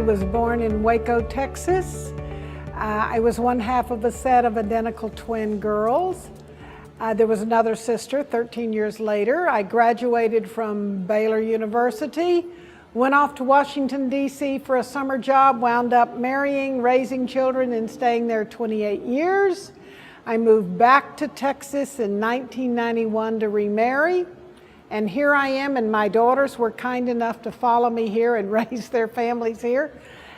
was born in Waco, Texas. I was one half of a set of identical twin girls. There was another sister 13 years later. I graduated from Baylor University, went off to Washington, D.C. for a summer job, wound up marrying, raising children, and staying there 28 years. I moved back to Texas in 1991 to remarry. And here I am, and my daughters were kind enough to follow me here and raise their families here.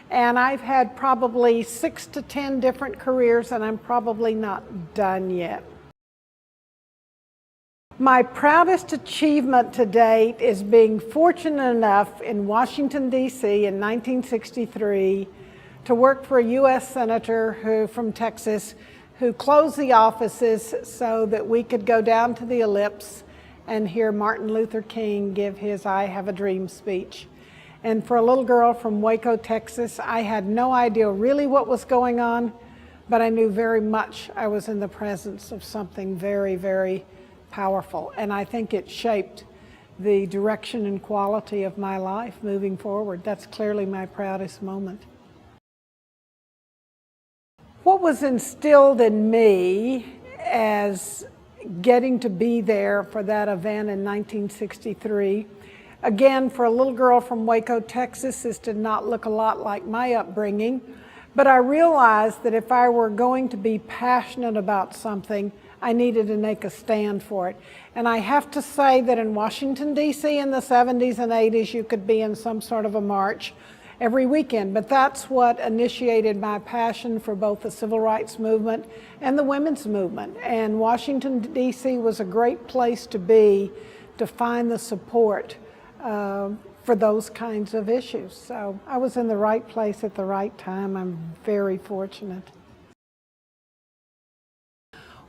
And I've had probably 6 to 10 different careers, and I'm probably not done yet. My proudest achievement to date is being fortunate enough in Washington, D.C. in 1963 to work for a U.S. Senator from Texas who closed the offices so that we could go down to the Ellipse and hear Martin Luther King give his I Have a Dream speech. And for a little girl from Waco, Texas, I had no idea really what was going on, but I knew very much I was in the presence of something very, very powerful. And I think it shaped the direction and quality of my life moving forward. That's clearly my proudest moment. What was instilled in me as getting to be there for that event in 1963. Again, for a little girl from Waco, Texas, this did not look a lot like my upbringing, but I realized that if I were going to be passionate about something, I needed to make a stand for it. And I have to say that in Washington, D.C. in the 70s and 80s, you could be in some sort of a march every weekend, but that's what initiated my passion for both the civil rights movement and the women's movement. And Washington, D.C. was a great place to be to find the support for those kinds of issues. So I was in the right place at the right time. I'm very fortunate.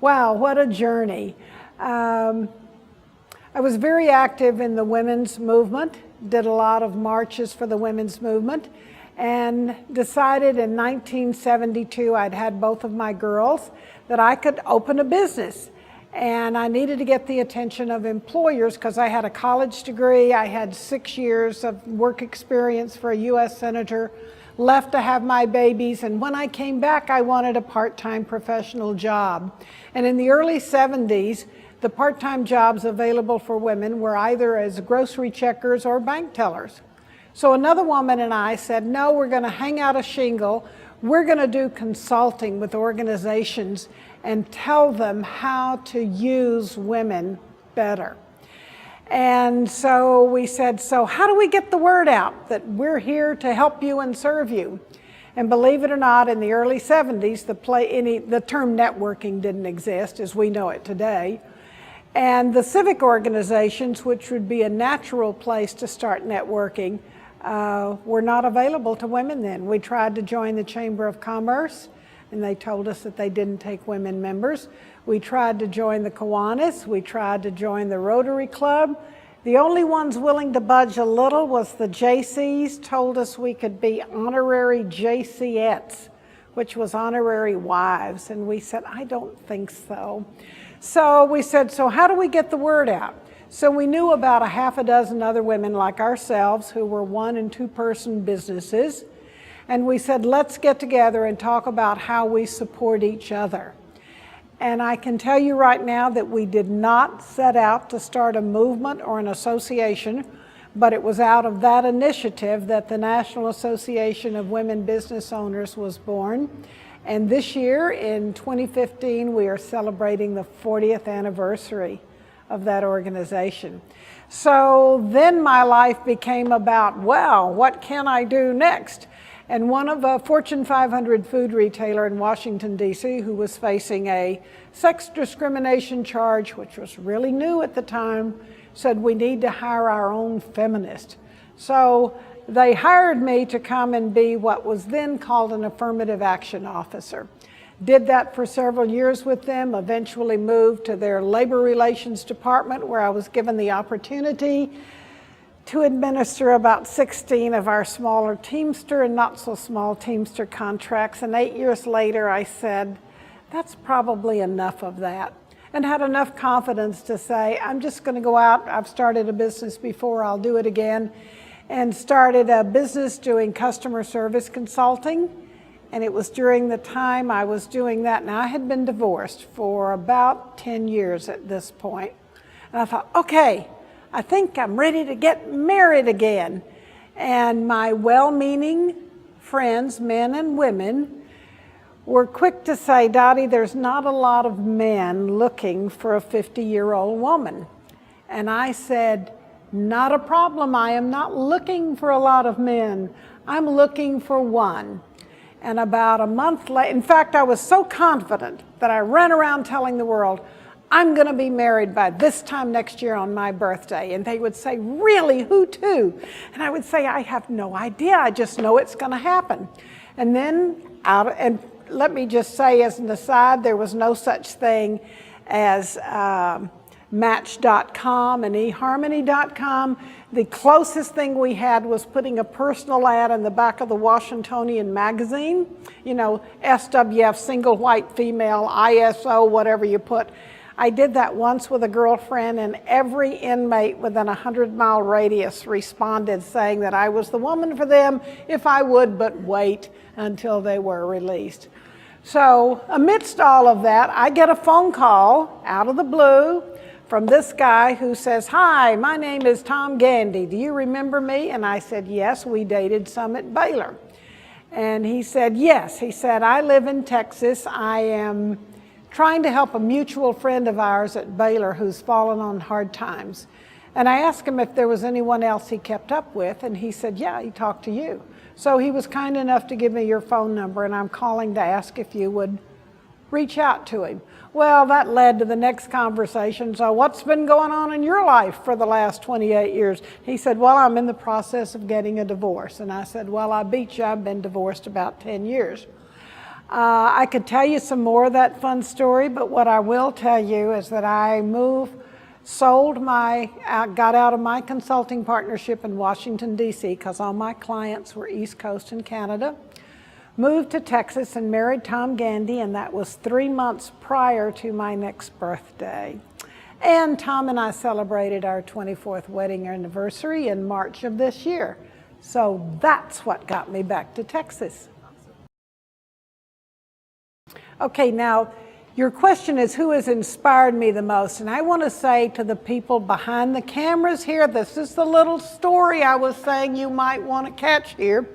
Wow, what a journey. I was very active in the women's movement, did a lot of marches for the women's movement, and decided in 1972, I'd had both of my girls, that I could open a business. And I needed to get the attention of employers because I had a college degree, I had 6 years of work experience for a U.S. Senator, left to have my babies, and when I came back, I wanted a part-time professional job. And in the early 70s, the part-time jobs available for women were either as grocery checkers or bank tellers. So another woman and I said, no, we're going to hang out a shingle. We're going to do consulting with organizations and tell them how to use women better. And so we said, so how do we get the word out that we're here to help you and serve you? And believe it or not, in the early 70s, the term networking didn't exist as we know it today. And the civic organizations, which would be a natural place to start networking, were not available to women then. We tried to join the Chamber of Commerce, and they told us that they didn't take women members. We tried to join the Kiwanis. We tried to join the Rotary Club. The only ones willing to budge a little was the JCs, told us we could be honorary JCettes, which was honorary wives. And we said, I don't think so. So we said, so how do we get the word out? So we knew about a half a dozen other women like ourselves who were 1- and 2-person businesses. And we said, let's get together and talk about how we support each other. And I can tell you right now that we did not set out to start a movement or an association, but it was out of that initiative that the National Association of Women Business Owners was born. And this year, in 2015, we are celebrating the 40th anniversary of that organization. So then my life became about, well, what can I do next? And one of a Fortune 500 food retailer in Washington, D.C., who was facing a sex discrimination charge, which was really new at the time, said we need to hire our own feminist. So they hired me to come and be what was then called an affirmative action officer. Did that for several years with them, eventually moved to their labor relations department where I was given the opportunity to administer about 16 of our smaller Teamster and not so small Teamster contracts. And 8 years later, I said, that's probably enough of that. And had enough confidence to say, I'm just gonna go out, I've started a business before, I'll do it again. and started a business doing customer service consulting. And it was during the time I was doing that. Now, I had been divorced for about 10 years at this point. And I thought, okay, I think I'm ready to get married again. And my well-meaning friends, men and women, were quick to say, Dottie, there's not a lot of men looking for a 50-year-old woman. And I said, not a problem. I am not looking for a lot of men. I'm looking for one. And about a month later, in fact, I was so confident that I ran around telling the world, I'm going to be married by this time next year on my birthday. And they would say, really, who to? And I would say, I have no idea. I just know it's going to happen. And then, and let me just say as an aside, there was no such thing as Match.com and eHarmony.com. The closest thing we had was putting a personal ad in the back of the Washingtonian magazine. You know, SWF, single white female, ISO, whatever you put. I did that once with a girlfriend, and every inmate within a 100-mile radius responded saying that I was the woman for them if I would but wait until they were released. So amidst all of that, I get a phone call out of the blue from this guy who says, hi, my name is Tom Gandy. Do you remember me? And I said, yes, we dated some at Baylor. And he said, yes. He said, I live in Texas. I am trying to help a mutual friend of ours at Baylor who's fallen on hard times. And I asked him if there was anyone else he kept up with, and he said, yeah, he talked to you. So he was kind enough to give me your phone number, and I'm calling to ask if you would reach out to him. Well, that led to the next conversation. So what's been going on in your life for the last 28 years? He said, well, I'm in the process of getting a divorce. And I said, well, I beat you. I've been divorced about 10 years. I could tell you some more of that fun story, but what I will tell you is that I got out of my consulting partnership in Washington, D.C., because all my clients were East Coast and Canada, moved to Texas and married Tom Gandy, and that was 3 months prior to my next birthday. And Tom and I celebrated our 24th wedding anniversary in March of this year. So that's what got me back to Texas. Okay, now your question is who has inspired me the most? And I want to say to the people behind the cameras here, this is the little story I was saying you might want to catch here.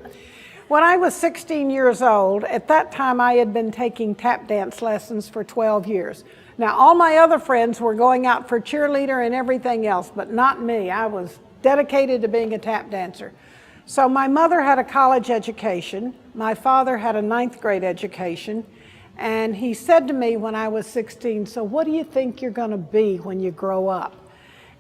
When I was 16 years old, at that time I had been taking tap dance lessons for 12 years. Now all my other friends were going out for cheerleader and everything else, but not me. I was dedicated to being a tap dancer. So my mother had a college education. My father had a 9th grade education. And he said to me when I was 16, so what do you think you're going to be when you grow up?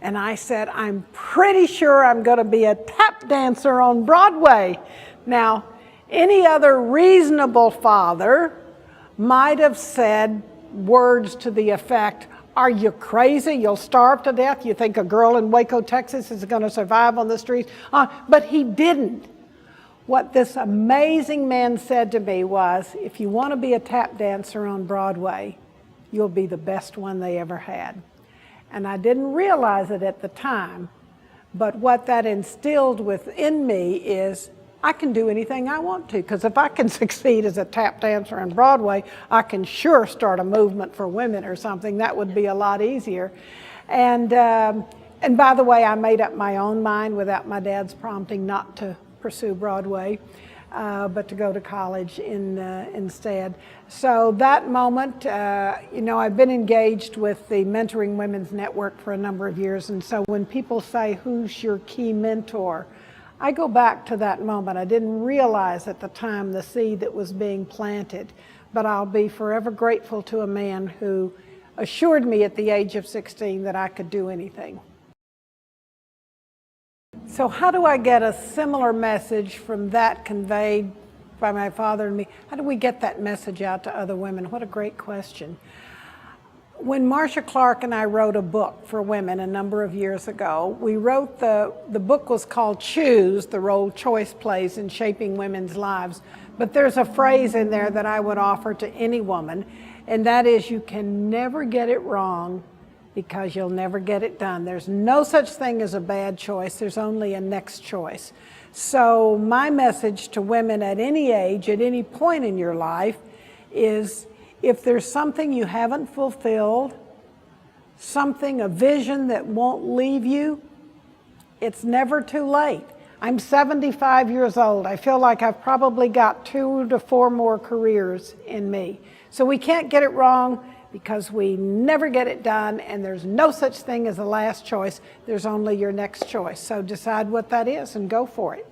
And I said, I'm pretty sure I'm going to be a tap dancer on Broadway. Now, any other reasonable father might have said words to the effect, are you crazy? You'll starve to death? You think a girl in Waco, Texas is going to survive on the streets? But he didn't. What this amazing man said to me was, if you want to be a tap dancer on Broadway, you'll be the best one they ever had. And I didn't realize it at the time, but what that instilled within me is, I can do anything I want to, because if I can succeed as a tap dancer on Broadway, I can sure start a movement for women or something. That would be a lot easier. And by the way, I made up my own mind without my dad's prompting not to pursue Broadway, but to go to college instead. So that moment, I've been engaged with the Mentoring Women's Network for a number of years, and so when people say, who's your key mentor? I go back to that moment. I didn't realize at the time the seed that was being planted, but I'll be forever grateful to a man who assured me at the age of 16 that I could do anything. So how do I get a similar message from that conveyed by my father and me? How do we get that message out to other women? What a great question. When Marcia Clark and I wrote a book for women a number of years ago, we wrote the book was called Choose, the Role Choice Plays in Shaping Women's Lives. But there's a phrase in there that I would offer to any woman, and that is, you can never get it wrong because you'll never get it done. There's no such thing as a bad choice. There's only a next choice. So my message to women at any age, at any point in your life, is if there's something you haven't fulfilled, something, a vision that won't leave you, it's never too late. I'm 75 years old. I feel like I've probably got 2 to 4 more careers in me. So we can't get it wrong because we never get it done, and there's no such thing as a last choice. There's only your next choice. So decide what that is and go for it.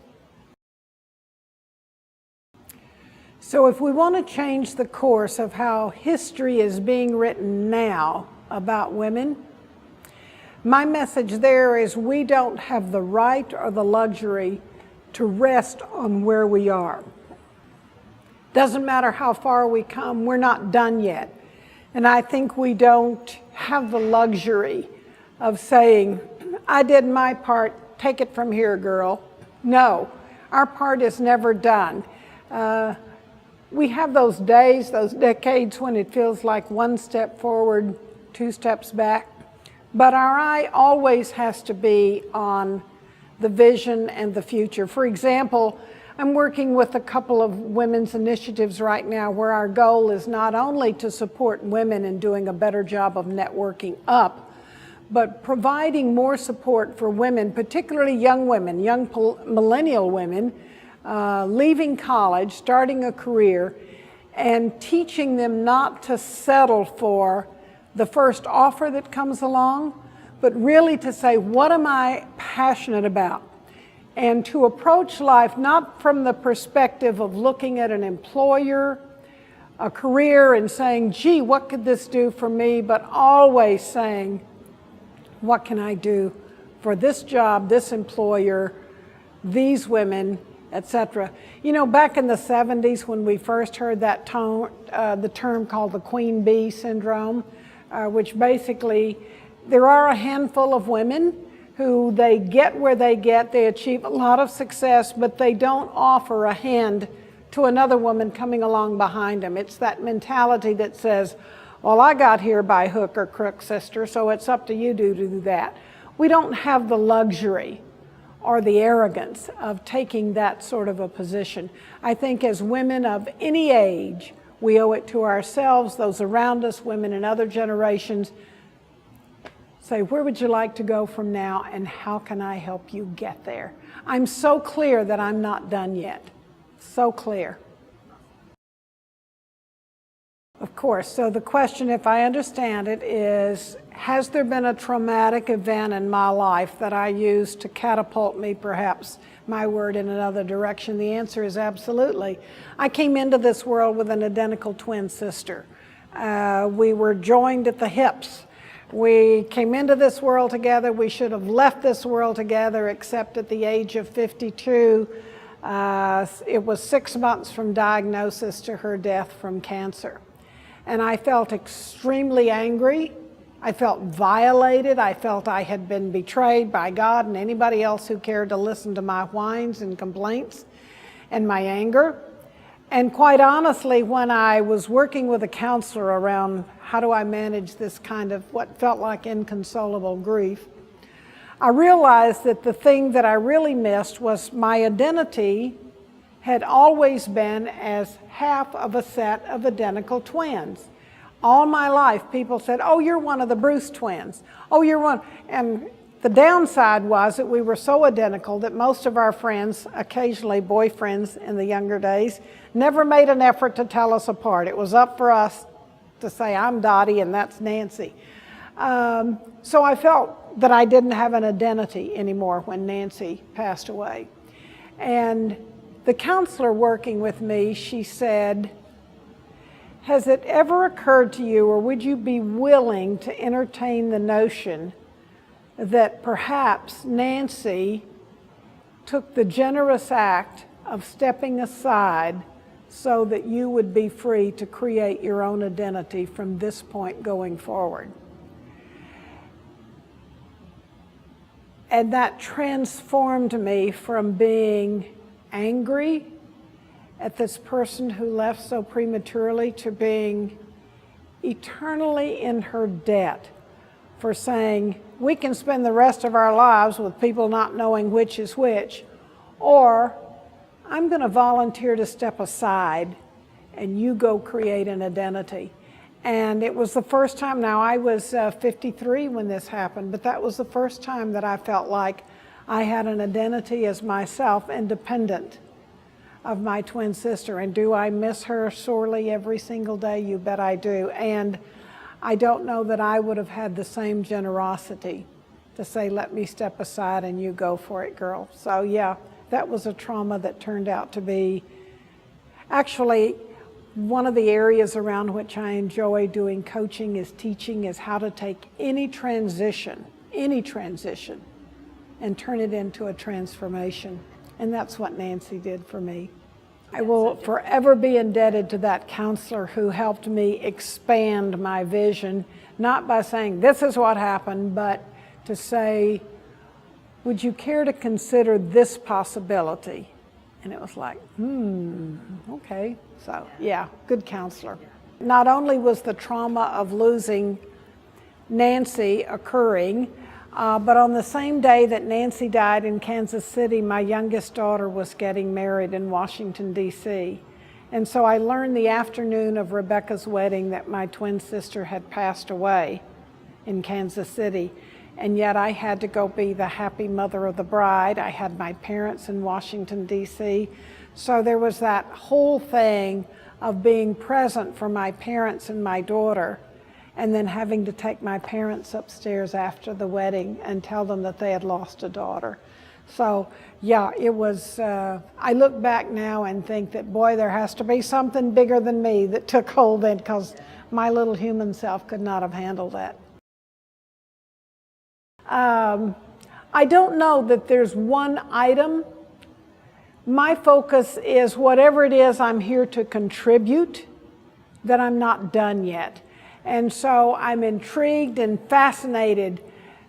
So if we want to change the course of how history is being written now about women, my message there is we don't have the right or the luxury to rest on where we are. Doesn't matter how far we come, we're not done yet. And I think we don't have the luxury of saying, I did my part, take it from here, girl. No, our part is never done. We have those days, those decades when it feels like 1 step forward, 2 steps back. But our eye always has to be on the vision and the future. For example, I'm working with a couple of women's initiatives right now where our goal is not only to support women in doing a better job of networking up, but providing more support for women, particularly young women, young millennial women, leaving college, starting a career, and teaching them not to settle for the first offer that comes along, but really to say, what am I passionate about? And to approach life not from the perspective of looking at an employer, a career, and saying, gee, what could this do for me? But always saying, what can I do for this job, this employer, these women, etc. You know, back in the 70s when we first heard that the term called the Queen Bee Syndrome, which basically, there are a handful of women who they get where they get, they achieve a lot of success, but they don't offer a hand to another woman coming along behind them. It's that mentality that says, well, I got here by hook or crook, sister, so it's up to you to do that. We don't have the luxury or the arrogance of taking that sort of a position. I think as women of any age, we owe it to ourselves, those around us, women in other generations, say, where would you like to go from now and how can I help you get there? I'm so clear that I'm not done yet. So clear. Of course, so the question, if I understand it, is, has there been a traumatic event in my life that I used to catapult me, perhaps, my word, in another direction? The answer is absolutely. I came into this world with an identical twin sister. We were joined at the hips. We came into this world together. We should have left this world together, except at the age of 52. It was 6 months from diagnosis to her death from cancer. And I felt extremely angry. I felt violated. I felt I had been betrayed by God and anybody else who cared to listen to my whines and complaints and my anger. And quite honestly, when I was working with a counselor around how do I manage this kind of what felt like inconsolable grief, I realized that the thing that I really missed was my identity had always been as half of a set of identical twins. All my life, people said, oh, you're one of the Bruce twins. Oh, you're one. And the downside was that we were so identical that most of our friends, occasionally boyfriends in the younger days, never made an effort to tell us apart. It was up for us to say, I'm Dottie and that's Nancy. So I felt that I didn't have an identity anymore when Nancy passed away. And the counselor working with me, she said, has it ever occurred to you, or would you be willing to entertain the notion that perhaps Nancy took the generous act of stepping aside so that you would be free to create your own identity from this point going forward? And that transformed me from being angry at this person who left so prematurely to being eternally in her debt for saying we can spend the rest of our lives with people not knowing which is which, or I'm going to volunteer to step aside and you go create an identity. And it was the first time, now I was 53 when this happened, but that was the first time that I felt like I had an identity as myself, independent of my twin sister. And do I miss her sorely every single day? You bet I do. And I don't know that I would have had the same generosity to say, let me step aside and you go for it, girl. So yeah, that was a trauma that turned out to be actually one of the areas around which I enjoy doing coaching is teaching, is how to take any transition, and turn it into a transformation. And that's what Nancy did for me. I will forever be indebted to that counselor who helped me expand my vision, not by saying, this is what happened, but to say, would you care to consider this possibility? And it was like, okay. So yeah, good counselor. Not only was the trauma of losing Nancy occurring, but on the same day that Nancy died in Kansas City, my youngest daughter was getting married in Washington, D.C. And so I learned the afternoon of Rebecca's wedding that my twin sister had passed away in Kansas City. And yet I had to go be the happy mother of the bride. I had my parents in Washington, D.C. So there was that whole thing of being present for my parents and my daughter, and then having to take my parents upstairs after the wedding and tell them that they had lost a daughter. So yeah, it was, I look back now and think that, boy, there has to be something bigger than me that took hold then, because my little human self could not have handled that. I don't know that there's one item. My focus is whatever it is I'm here to contribute, that I'm not done yet. And so I'm intrigued and fascinated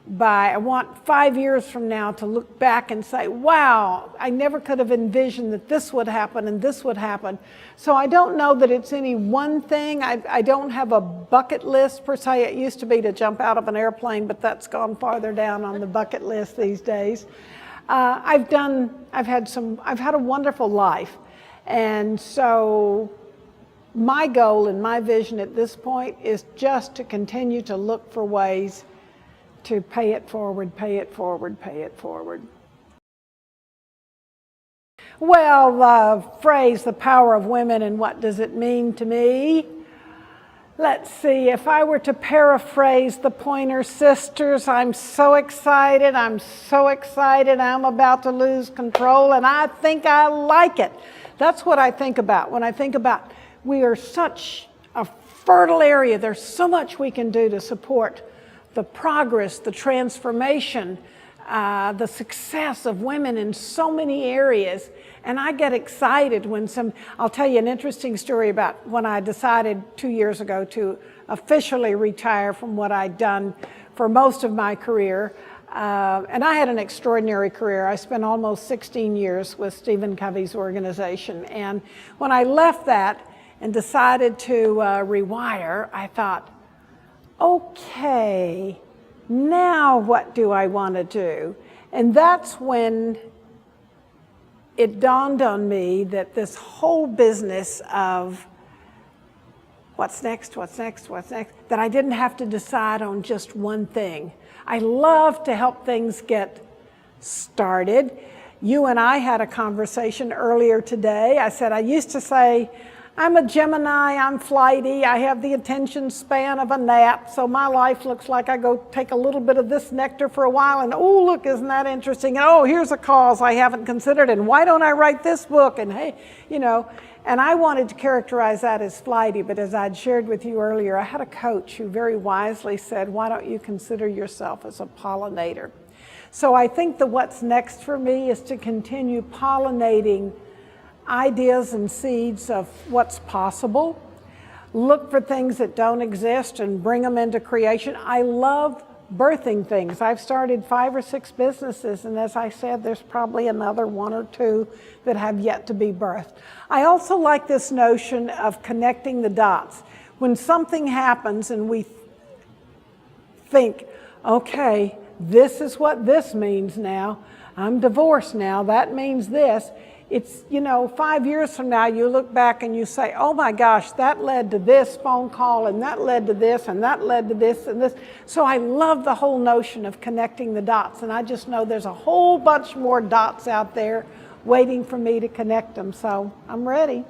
by, I want 5 years from now to look back and say, wow, I never could have envisioned that this would happen and this would happen. So I don't know that it's any one thing. I don't have a bucket list per se. It used to be to jump out of an airplane, but that's gone farther down on the bucket list these days. I've had a wonderful life. And so my goal and my vision at this point is just to continue to look for ways to pay it forward, pay it forward, pay it forward. Well, the phrase, the power of women, and what does it mean to me? Let's see, if I were to paraphrase the Pointer Sisters, I'm so excited, I'm about to lose control, and I think I like it. That's what I think about when I think about we are such a fertile area. There's so much we can do to support the progress, the transformation, the success of women in so many areas. And I get excited when I'll tell you an interesting story about when I decided 2 years ago to officially retire from what I'd done for most of my career. And I had an extraordinary career. I spent almost 16 years with Stephen Covey's organization. And when I left that and decided to rewire, I thought, okay, now what do I want to do? And that's when it dawned on me that this whole business of what's next, that I didn't have to decide on just one thing. I love to help things get started. You and I had a conversation earlier today. I said, I used to say, I'm a Gemini, I'm flighty, I have the attention span of a gnat, so my life looks like I go take a little bit of this nectar for a while and, oh, look, isn't that interesting? And, oh, here's a cause I haven't considered, and why don't I write this book? And hey, you know, and I wanted to characterize that as flighty, but as I'd shared with you earlier, I had a coach who very wisely said, why don't you consider yourself as a pollinator? So I think that what's next for me is to continue pollinating ideas and seeds of what's possible. Look for things that don't exist and bring them into creation. I love birthing things. I've started 5 or 6 businesses, and as I said, there's probably another 1 or 2 that have yet to be birthed. I also like this notion of connecting the dots. When something happens and we think, okay, this is what this means now. I'm divorced now, that means this. It's, 5 years from now, you look back and you say, oh my gosh, that led to this phone call, and that led to this, and that led to this, and this. So I love the whole notion of connecting the dots, and I just know there's a whole bunch more dots out there waiting for me to connect them, so I'm ready.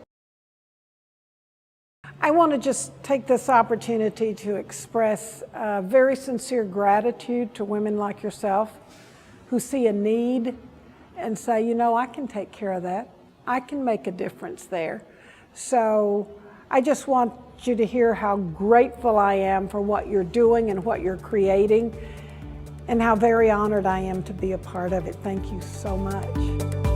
I want to just take this opportunity to express very sincere gratitude to women like yourself who see a need and say, I can take care of that. I can make a difference there. So I just want you to hear how grateful I am for what you're doing and what you're creating, and how very honored I am to be a part of it. Thank you so much.